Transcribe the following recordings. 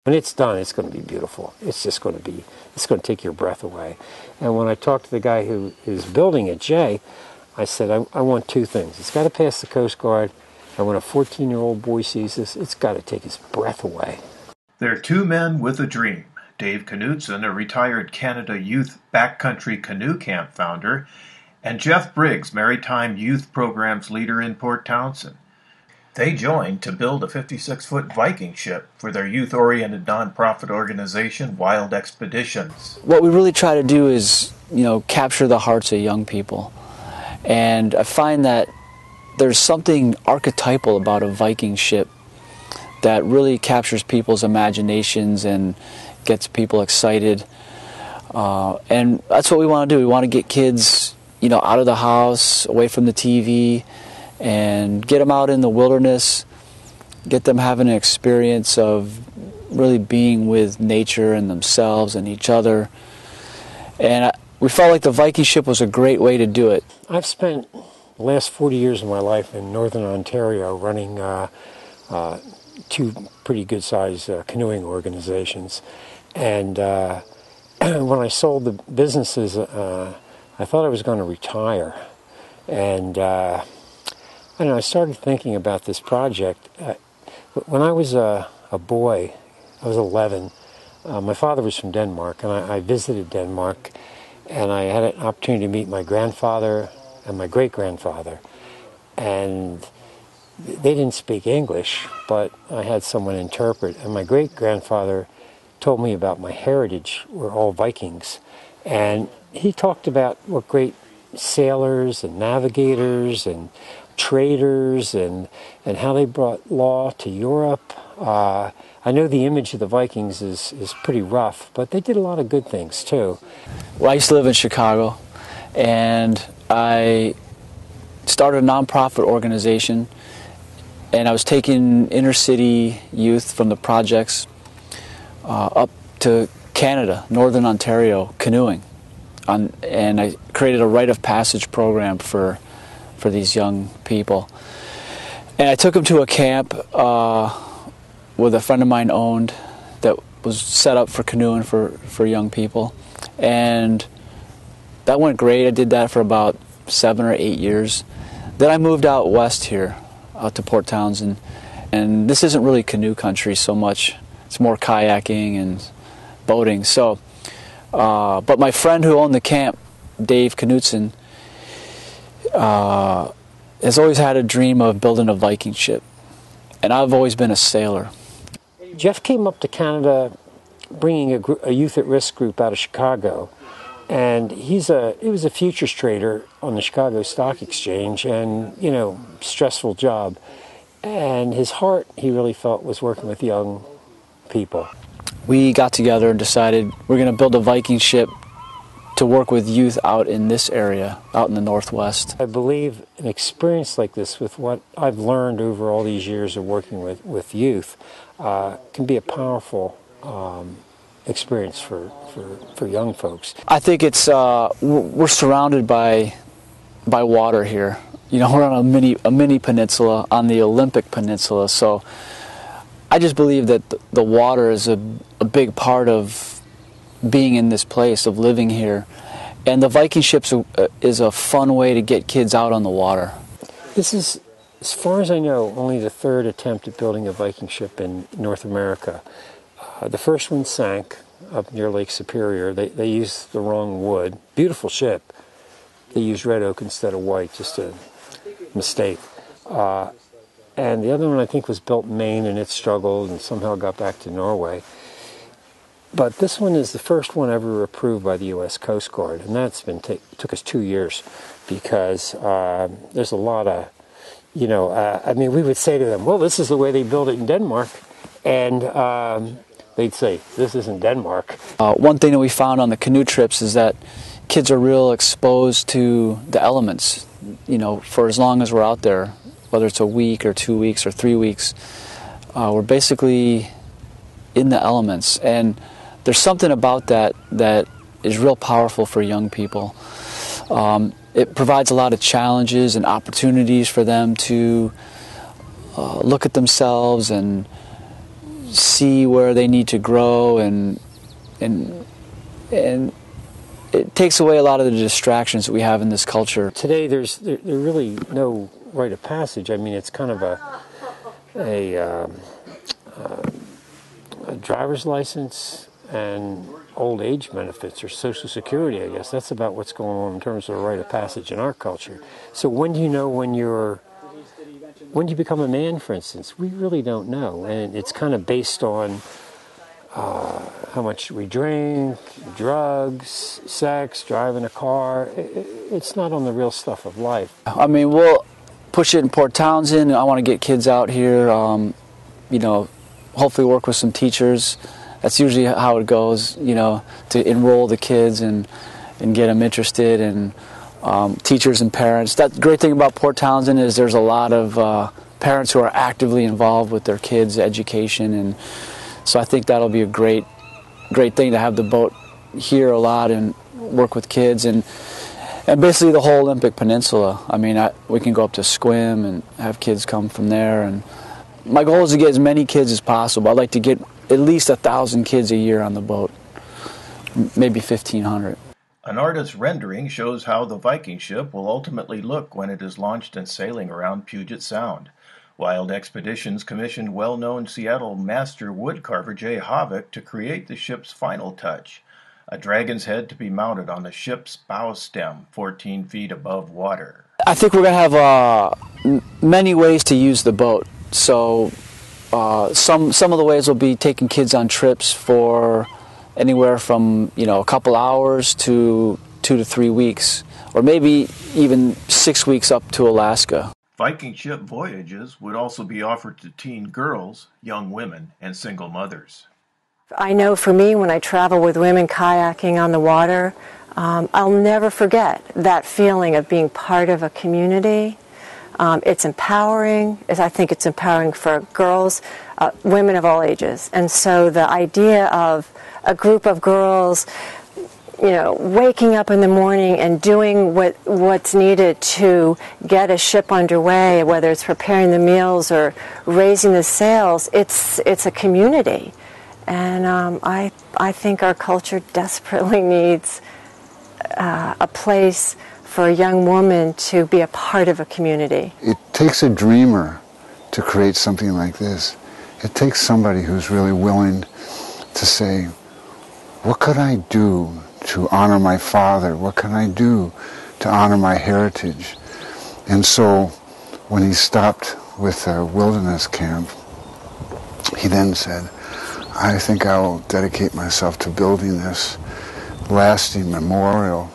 When it's done, it's going to be beautiful. It's just going to be, it's going to take your breath away. And when I talked to the guy who is building it, Jay, I said, I want two things. It's got to pass the Coast Guard, and when a 14-year-old boy sees this, it's got to take his breath away. They're two men with a dream. Dave Knutson, a retired Canada Youth Backcountry Canoe Camp founder, and Jeff Briggs, Maritime Youth Programs leader in Port Townsend. They joined to build a 56-foot Viking ship for their youth-oriented nonprofit organization, Wild Expeditions. What we really try to do is, capture the hearts of young people. And I find that there's something archetypal about a Viking ship that really captures people's imaginations and gets people excited. And that's what we want to do. We want to get kids, out of the house, away from the TV, and get them out in the wilderness, get them having an experience of really being with nature and themselves and each other. And we felt like the Viking ship was a great way to do it. I've spent the last 40 years of my life in northern Ontario running two pretty good-sized canoeing organizations. And when I sold the businesses, I thought I was going to retire. And I started thinking about this project. When I was a boy, I was 11, my father was from Denmark, and I visited Denmark, and I had an opportunity to meet my grandfather and my great-grandfather. And they didn't speak English, but I had someone interpret. And my great-grandfather told me about my heritage. We're all Vikings. And he talked about what great sailors and navigators and traders and how they brought law to Europe. I know the image of the Vikings is pretty rough, but they did a lot of good things too. Well, I used to live in Chicago, and I started a nonprofit organization, and I was taking inner city youth from the projects up to Canada, northern Ontario, canoeing. And I created a rite of passage program for these young people. And I took them to a camp with a friend of mine owned that was set up for canoeing for young people. And that went great. I did that for about 7 or 8 years. Then I moved out west here, out to Port Townsend. And this isn't really canoe country so much. It's more kayaking and boating. So, but my friend who owned the camp, Dave Knutson, has always had a dream of building a Viking ship. And I've always been a sailor. Jeff came up to Canada bringing a youth at risk group out of Chicago. And he was a futures trader on the Chicago Stock Exchange, and, stressful job. And his heart, he really felt, was working with young people. We got together and decided we're going to build a Viking ship to work with youth out in this area, out in the Northwest. I believe an experience like this, with what I've learned over all these years of working with youth, can be a powerful experience for young folks. I think it's we're surrounded by water here. We're on a mini peninsula on the Olympic Peninsula, so I just believe that the water is a big part of being in this place, of living here. And the Viking ships is a fun way to get kids out on the water. This is, as far as I know, only the third attempt at building a Viking ship in North America. The first one sank up near Lake Superior. They used the wrong wood. Beautiful ship. They used red oak instead of white, just a mistake. And the other one, I think, was built in Maine, and it struggled and somehow got back to Norway. But this one is the first one ever approved by the U.S. Coast Guard, and that's been took us 2 years, because there's a lot of, we would say to them, well, this is the way they build it in Denmark, and they'd say, this isn't Denmark. One thing that we found on the canoe trips is that kids are real exposed to the elements, for as long as we're out there, whether it's a week or 2 weeks or 3 weeks. We're basically in the elements, and there's something about that is real powerful for young people. It provides a lot of challenges and opportunities for them to look at themselves and see where they need to grow, and it takes away a lot of the distractions that we have in this culture. Today, there's really no rite of passage. I mean, it's kind of a driver's license and old age benefits, or Social Security, I guess. That's about what's going on in terms of a rite of passage in our culture. So when do you know when you become a man, for instance? We really don't know. And it's kind of based on how much we drink, drugs, sex, driving a car. It's not on the real stuff of life. I mean, we'll push it in Port Townsend. I want to get kids out here, hopefully work with some teachers. That's usually how it goes, to enroll the kids and get them interested, and teachers and parents. That great thing about Port Townsend is there's a lot of parents who are actively involved with their kids' education, and so I think that'll be a great thing to have the boat here a lot and work with kids and basically the whole Olympic Peninsula. I mean, we can go up to Squim and have kids come from there, and my goal is to get as many kids as possible. I'd like to get at least 1,000 kids a year on the boat, maybe 1,500. An artist's rendering shows how the Viking ship will ultimately look when it is launched and sailing around Puget Sound. Wild Expeditions commissioned well-known Seattle master woodcarver Jay Havoc to create the ship's final touch, a dragon's head to be mounted on the ship's bow stem 14 feet above water. I think we're going to have many ways to use the boat. So some of the ways will be taking kids on trips for anywhere from a couple hours to 2 to 3 weeks, or maybe even 6 weeks up to Alaska. Viking ship voyages would also be offered to teen girls, young women, and single mothers. I know for me, when I travel with women kayaking on the water, I'll never forget that feeling of being part of a community. It's empowering. I think it's empowering for girls, women of all ages. And so the idea of a group of girls, waking up in the morning and doing what's needed to get a ship underway, whether it's preparing the meals or raising the sails, it's a community. And I think our culture desperately needs a place for a young woman to be a part of a community. It takes a dreamer to create something like this. It takes somebody who's really willing to say, what could I do to honor my father? What can I do to honor my heritage? And so when he stopped with a wilderness camp, he then said, I think I'll dedicate myself to building this lasting memorial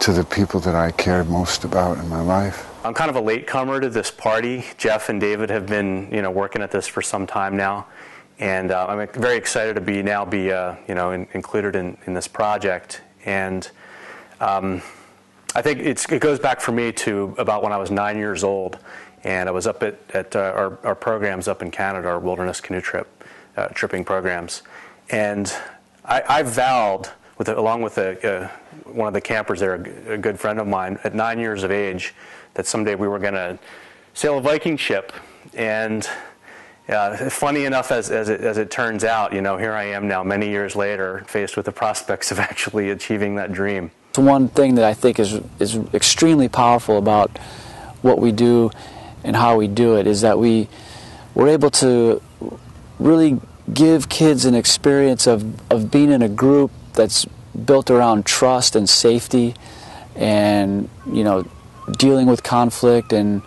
to the people that I cared most about in my life. I'm kind of a latecomer to this party. Jeff and David have been, working at this for some time now, and I'm very excited to be included in this project. And I think it goes back for me to about when I was 9 years old, and I was up at our programs up in Canada, our wilderness canoe tripping programs, and I vowed, along with one of the campers there, a good friend of mine, at 9 years of age, that someday we were going to sail a Viking ship. And funny enough, as it turns out, here I am now, many years later, faced with the prospects of actually achieving that dream. One thing that I think is extremely powerful about what we do and how we do it is that we're able to really give kids an experience of being in a group that's built around trust and safety, and dealing with conflict and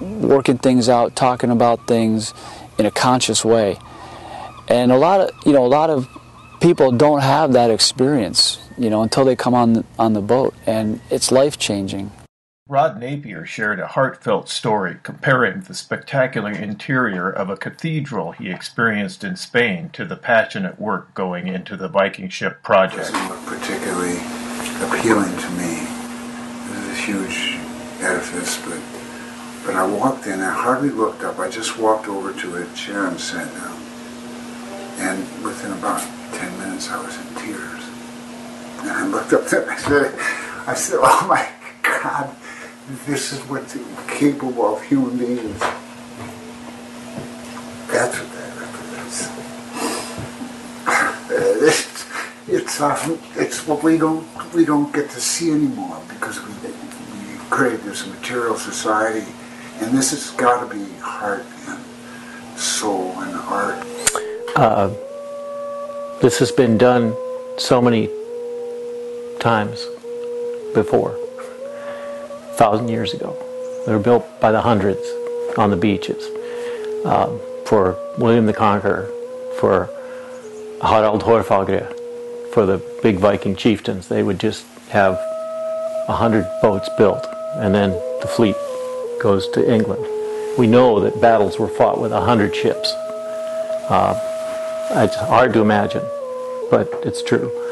working things out, talking about things in a conscious way. And a lot of people don't have that experience, until they come on the boat, and it's life-changing. Rod Napier shared a heartfelt story comparing the spectacular interior of a cathedral he experienced in Spain to the passionate work going into the Viking ship project. It doesn't look particularly appealing to me. This is a huge edifice, but I walked in, I hardly looked up. I just walked over to a chair and sat down. And within about 10 minutes I was in tears. And I looked up there and I said, oh my God, this is what's capable of human beings. That's what that represents. It's what we don't get to see anymore because we create this material society, and this has got to be heart and soul and art. This has been done so many times before, 1,000 years ago. They were built by the hundreds on the beaches for William the Conqueror, for Harald Hårfagre, for the big Viking chieftains. They would just have 100 boats built, and then the fleet goes to England. We know that battles were fought with 100 ships. It's hard to imagine, but it's true.